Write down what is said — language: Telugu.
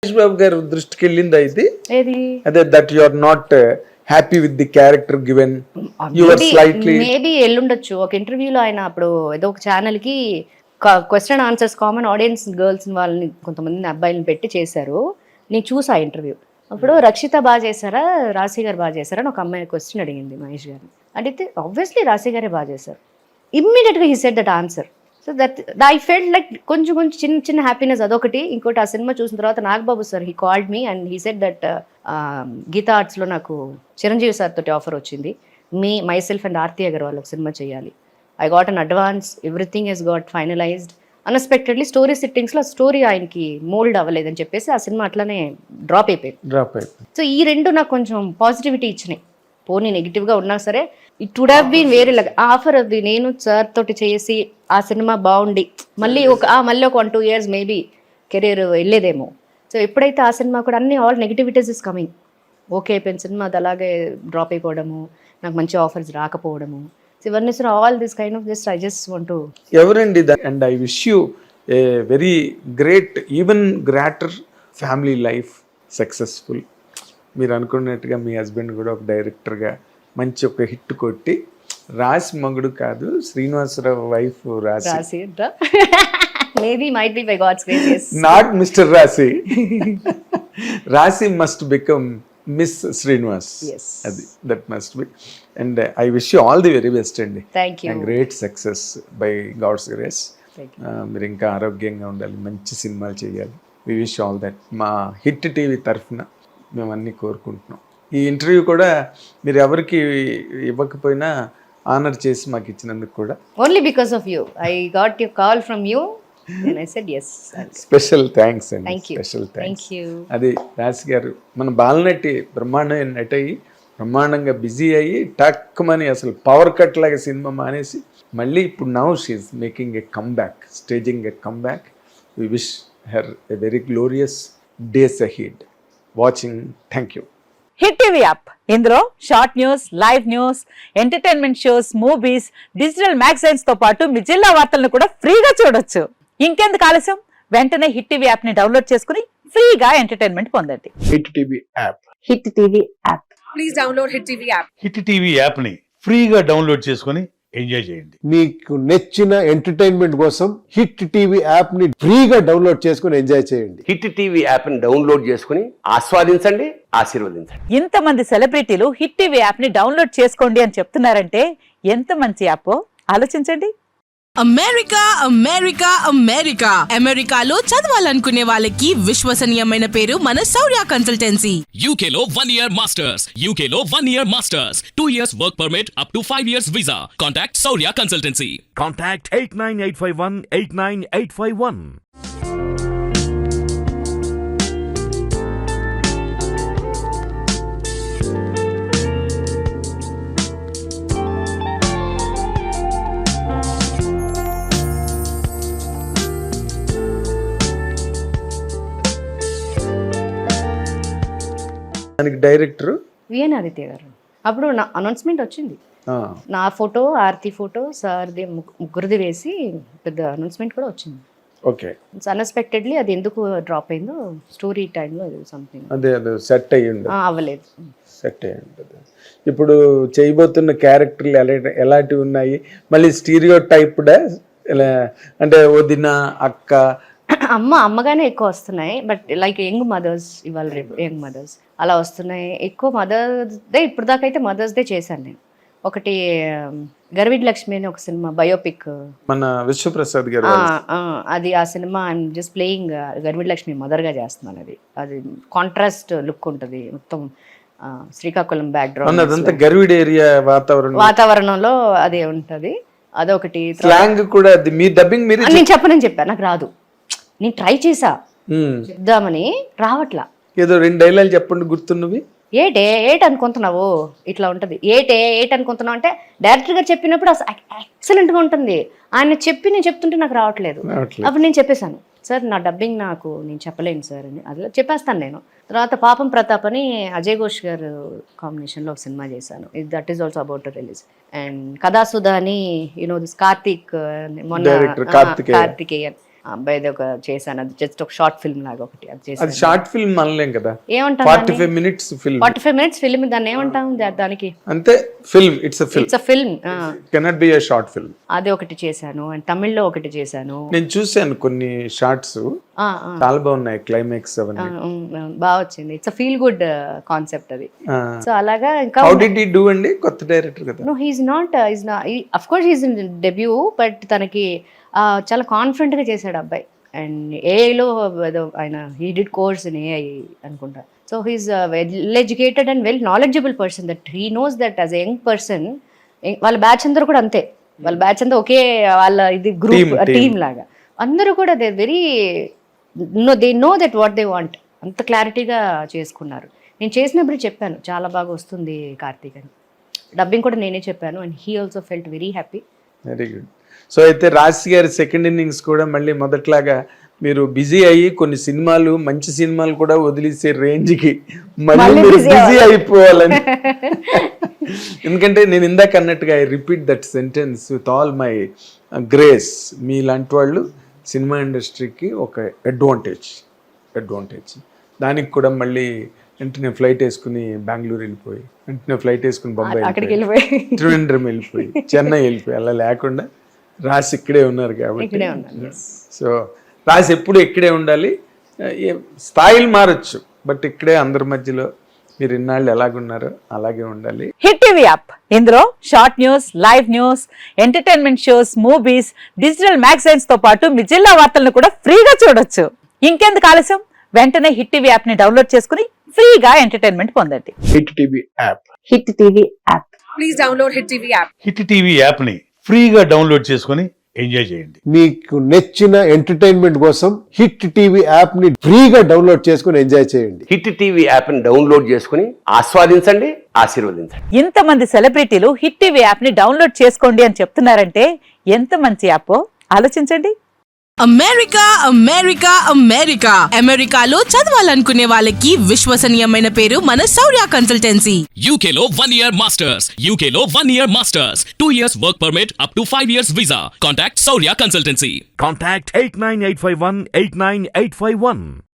మహేష్ బాబు గారు దృష్టికి వెళ్ళింది అయితే ఏది అదే that you are not happy with the character given you are slightly maybe ఎల్లుండొచ్చు. ఒక ఇంటర్వ్యూలో ఆయన అప్పుడు ఏదో ఒక ఛానల్ కి question answers common audience girls వాళ్ళని కొంతమంది అబ్బాయిలను పెట్టి చేశారు. నేను చూసా ఇంటర్వ్యూ. అప్పుడు రక్షిత బాగా చేశారా రాశి గారు బాగా చేశారా అని ఒక అమ్మాయి క్వశ్చన్ అడిగింది మహేష్ గారిని. అడిగితే ఆబ్వియస్లీ రాశి గారే బాగా చేశారు. ఇమ్మీడియట్గా he said that answer. So that I felt like కొంచెం చిన్న చిన్న హ్యాపీనెస్ అదొకటి. ఇంకోటి ఆ సినిమా చూసిన తర్వాత Nagababu sir he called me and he said that Geetha ఆర్ట్స్లో నాకు చిరంజీవి సార్ తోటి ఆఫర్ వచ్చింది. Myself and Aarti Agarwal ఒక సినిమా చేయాలి. I got an advance, everything he's got finalised. Unexpectedly story సిట్టింగ్స్లో స్టోరీ ఆయనకి మోల్డ్ అవ్వలేదని చెప్పేసి ఆ సినిమా అట్లానే డ్రాప్ అయిపోయింది. సో ఈ రెండు నాకు కొంచెం పాజిటివిటీ ఇచ్చినాయి. పోనీ నెగిటివ్గా ఉన్నా సరే ఇట్ వుడ్ హ్యావ్ బీన్ వేరే లాగా ఆఫర్ అది. నేను సార్ తోటి చేసి ఆ సినిమా బాగుండి మళ్ళీ ఒక 1-2 years మేబీ కెరీర్ వెళ్ళేదేమో. సో ఎప్పుడైతే ఆ సినిమా కూడా అన్ని all negativities is coming. Okay అయిపోయిన సినిమా అది అలాగే డ్రాప్ అయిపోవడము, నాకు మంచి ఆఫర్స్ రాకపోవడము. సో ఇవన్నీ sir all this kind of just I just want to ఎవరండి and I wish you a very great even greater family life successful. మీరు అనుకున్నట్టుగా మీ హస్బెండ్ కూడా ఒక డైరెక్టర్గా మంచి ఒక హిట్ కొట్టి రాసి మగుడు కాదు Srinivasarao wife Raasi maybe might be by God's grace not mister Raasi Raasi must become miss Srinivas. అది that must be and I wish you all the very best అండి. Thank you. Great success by God's grace. మీరు ఇంకా ఆరోగ్యంగా ఉండాలి, మంచి సినిమాలు చేయాలి. We wish all that. మా హిట్ టీవీ తరఫున మేము అన్నీ కోరుకుంటున్నాం. ఈ ఇంటర్వ్యూ కూడా మీరు ఎవరికి ఇవ్వకపోయినా ఆనర్ చేసి మాకు ఇచ్చినందుకు కూడా only because of you I got you call from you and I said yes. Special thanks అండి. Thank you. Special thanks. Thank you. అది రాసి గారు మన బాలనటి బ్రహ్మాండమైన నటి అయ్యి బ్రహ్మాండంగా బిజీ అయ్యి టక్మని అసలు పవర్ కట్ లాగా సినిమా మానేసి మళ్ళీ ఇప్పుడు now she's making a come back, staging a come back. We wish her a very glorious days ahead. Watching. Thank you. Hit TV app, ఇందులో short news, live news, entertainment shows, movies, digital magazines తో పాటు మీ జిల్లా వార్తలను కూడా ఫ్రీగా చూడొచ్చు. ఇంకెందుకు ఆలస్యం, వెంటనే హిట్ టీవీ యాప్ ని డౌన్లోడ్ చేసుకుని ఫ్రీగా ఎంటర్టైన్మెంట్ పొందండి. Hit TV app. Hit TV app. Please download hit TV app. Hit TV యాప్ని ఫ్రీగా డౌన్లోడ్ చేసుకొని ఎంజాయ్ చేయండి. మీకు నచ్చిన ఎంటర్టైన్మెంట్ కోసం హిట్ టీవీ యాప్ ని ఫ్రీగా డౌన్లోడ్ చేసుకుని ఎంజాయ్ చేయండి. హిట్ టీవీ యాప్ ని డౌన్లోడ్ చేసుకుని ఆస్వాదించండి, ఆశీర్వదించండి. ఇంతమంది సెలబ్రిటీలు హిట్ టీవీ యాప్ ని డౌన్లోడ్ చేసుకోండి అని చెప్తున్నారంటే ఎంత మంచి యాప్ ఆలోచించండి. అమెరికా అమెరికా అమెరికా అమెరికాలో చదవాలనుకునే వాళ్ళకి విశ్వసనీయమైన పేరు మన శౌర్య కన్సల్టెన్సీ. UK లో 1 year masters, UK లో 1 year masters, 2 years work permit up to 5 years visa. Contact Saurya Consultancy. Contact 89851 89851. దానికి డైరెక్టర్ విఎన్ ఆదిత్య గారు. అప్పుడు నా అనౌన్స్మెంట్ వచ్చింది. నా ఫోటో, ఆర్తి ఫోటో, సార్ది ముగ్గురిది వేసి పెద్ద అనౌన్స్మెంట్ కూడా వచ్చింది. ఓకే. అన్ఎక్స్పెక్టెడ్లీ అది ఎందుకు డ్రాప్ అయిందో స్టోరీ టైంలో సంథింగ్ అదే సెట్ అయ్యి ఉండదు. అవ్వలేదు. సెట్ అయ్యి ఉంటుంది. ఇప్పుడు చేయబోతున్న క్యారెక్టర్లు ఎలాంటివి ఉన్నాయి, మళ్ళీ స్టీరియో టైప్డా అంటే వదిన, అక్క, అమ్మగానే ఎక్కువ వస్తున్నాయి. బట్ లైక్ యంగ్ మదర్స్, ఇవాళ రేపు యంగ్ మదర్స్ అలా వస్తున్నాయి ఎక్కువ. మదర్స్ డే ఇప్పుడు దాకా అయితే మదర్స్ డే చేశాను నేను. ఒకటి గర్విడ్ లక్ష్మి అని ఒక సినిమా బయోపిక్, మన విశ్వప్రసాద్ గారు అది. ఆ సినిమా ఐఎమ్ జస్ట్ ప్లేయింగ్ గర్విడ్ లక్ష్మి మదర్గా చేస్తున్నాను. అది కాంట్రాస్ట్ లుక్ ఉంటుంది మొత్తం. శ్రీకాకుళం బ్యాక్గ్రౌండ్ అదంతా గర్విడ్ ఏరియా వాతావరణంలో అదే ఉంటుంది. అదొకటి. స్లాంగ్ కూడా మీ డబ్బింగ్ మీరు నేను చెప్పనని చెప్పాను, నాకు రాదు. నేను ట్రై చేసా చెప్దామని, రావట్లా. ఏదో 2 డైలాగులు చెప్పండి గుర్తున్నవి. ఏట్ అనుకుంటున్నావు, ఇట్లా ఉంటుంది. ఏట్ అనుకుంటున్నావు అంటే డైరెక్టర్ గారు చెప్పినప్పుడు ఎక్సలెంట్గా ఉంటుంది. ఆయన నేను చెప్తుంటే నాకు రావట్లేదు. అప్పుడు నేను చెప్పేశాను, సార్ నా డబ్బింగ్ నేను చెప్పలేను సార్ అని. అది చెప్పేస్తాను నేను. తర్వాత పాపం ప్రతాప్ అని అజయ్ ఘోష్ గారు కాంబినేషన్లో ఒక సినిమా చేశాను. That is also about to release. And Kathasudha అని దిస్ కార్తీక్, మొన్న కార్తికేయన్ ఆ అబ్బాయిది ఒక చేశాను, అది జస్ట్ ఒక షార్ట్ ఫిల్మ్ లాగా ఒకటి అది అది చేశాను. షార్ట్ ఫిల్మ్ అనలేం కదా, ఏమంటాం 45 minutes ఫిల్మ్. 45 minutes ఫిల్మ్, దాన్ని ఏమంటాం దానికి? అంతే, film, it's a film, it's a film. Cannot be a short film. అది ఒకటి చేశాను అండ్ తమిళ్లో ఒకటి చేశాను. నేను చూశాను కొన్ని షార్ట్స్, చాలా బాగున్నాయి, క్లైమాక్స్ అవన్నీ బాగా వచ్చింది. It's a feel good concept అది. సో అలాగా ఇంకా హౌ డిడ్ హి డూ అండి? కొత్త డైరెక్టర్ కదా. No, he's not of course he's in debut, but తనకి చాలా కాన్ఫిడెంట్ గా చేశాడు అబ్బాయి. అండ్ ఏఐలో ఆయన he did course in AI అనుకుంటా. So he's well educated and well knowledgeable person, that he knows that as a young person. వాళ్ళ బ్యాచ్ అందరూ కూడా అంతే, వాళ్ళ బ్యాచ్ అంతా ఒకే వాళ్ళ ఇది గ్రూప్ టీమ్ లాగా అందరూ కూడా they very they know that what they want. అంత క్లారిటీగా చేసుకున్నారు. నేను చేసినప్పుడు చెప్పాను చాలా బాగా వస్తుంది కార్తీక్ అని. డబ్బింగ్ కూడా నేనే చెప్పాను and he also felt very happy. Very good. So అయితే రాశి గారి సెకండ్ ఇన్నింగ్స్ కూడా మళ్ళీ మొదట్లాగా మీరు బిజీ అయ్యి కొన్ని సినిమాలు, మంచి సినిమాలు కూడా వదిలేసే రేంజ్కి మళ్ళీ మీరు బిజీ అయిపోవాలని. ఎందుకంటే నేను ఇందాక అన్నట్టుగా I repeat that sentence with all my grace. మీలాంటి వాళ్ళు సినిమా ఇండస్ట్రీకి ఒక అడ్వాంటేజ్. దానికి కూడా మళ్ళీ వెంటనే ఫ్లైట్ వేసుకుని బెంగళూరు వెళ్ళిపోయి, వెంటనే ఫ్లైట్ వేసుకుని బొంబాయి వెళ్ళిపోయి, ట్రివెండ్రం వెళ్ళిపోయి, చెన్నై వెళ్ళిపోయి, అలా లేకుండా రాసి ఇక్కడే ఉన్నారు కాబట్టి. సో రాసి ఎప్పుడు ఇక్కడే ఉండాలి. స్థాయిలు మారచ్చు, బట్ ఇక్కడే అందరి మధ్యలో మీరు ఇన్నాళ్ళు ఎలాగున్నారో అలాగే ఉండాలి. హిట్ టీవీ యాప్, ఇందులో short news, live news, entertainment shows, movies, digital magazines తో పాటు మీ జిల్లా వార్తలను కూడా ఫ్రీగా చూడొచ్చు. ఇంకెందుకు ఆలస్యం, వెంటనే హిట్ టీవీ యాప్ ని డౌన్లోడ్ చేసుకుని ఫ్రీగా ఎంటర్టైన్మెంట్ పొందండి. Hit TV app. Hit TV app. Please download Hit TV app. Hit TV యాప్ని ఫ్రీగా డౌన్లోడ్ చేసుకొని ఎంజాయ్ చేయండి. మీకు నచ్చిన ఎంటర్టైన్మెంట్ కోసం హిట్ టీవీ యాప్ ని ఫ్రీగా డౌన్లోడ్ చేసుకుని ఎంజాయ్ చేయండి. హిట్ టీవీ యాప్ని డౌన్లోడ్ చేసుకుని ఆస్వాదించండి, ఆశీర్వదించండి. ఇంతమంది సెలబ్రిటీలు హిట్ టీవీ యాప్ ని డౌన్లోడ్ చేసుకోండి అని చెప్తున్నారంటే ఎంత మంచి యాప్ ఆలోచించండి. అమెరికా, అమెరికా, అమెరికా, అమెరికాలో చదవాలనుకునే వాళ్ళకి విశ్వసనీయమైన పేరు మన శౌర్య consultancy. UK Law 1 Year Masters. UK Law 1 Year Masters. 2 years work permit up to 5 years visa. Contact Saurya Consultancy. Contact 89851 89851.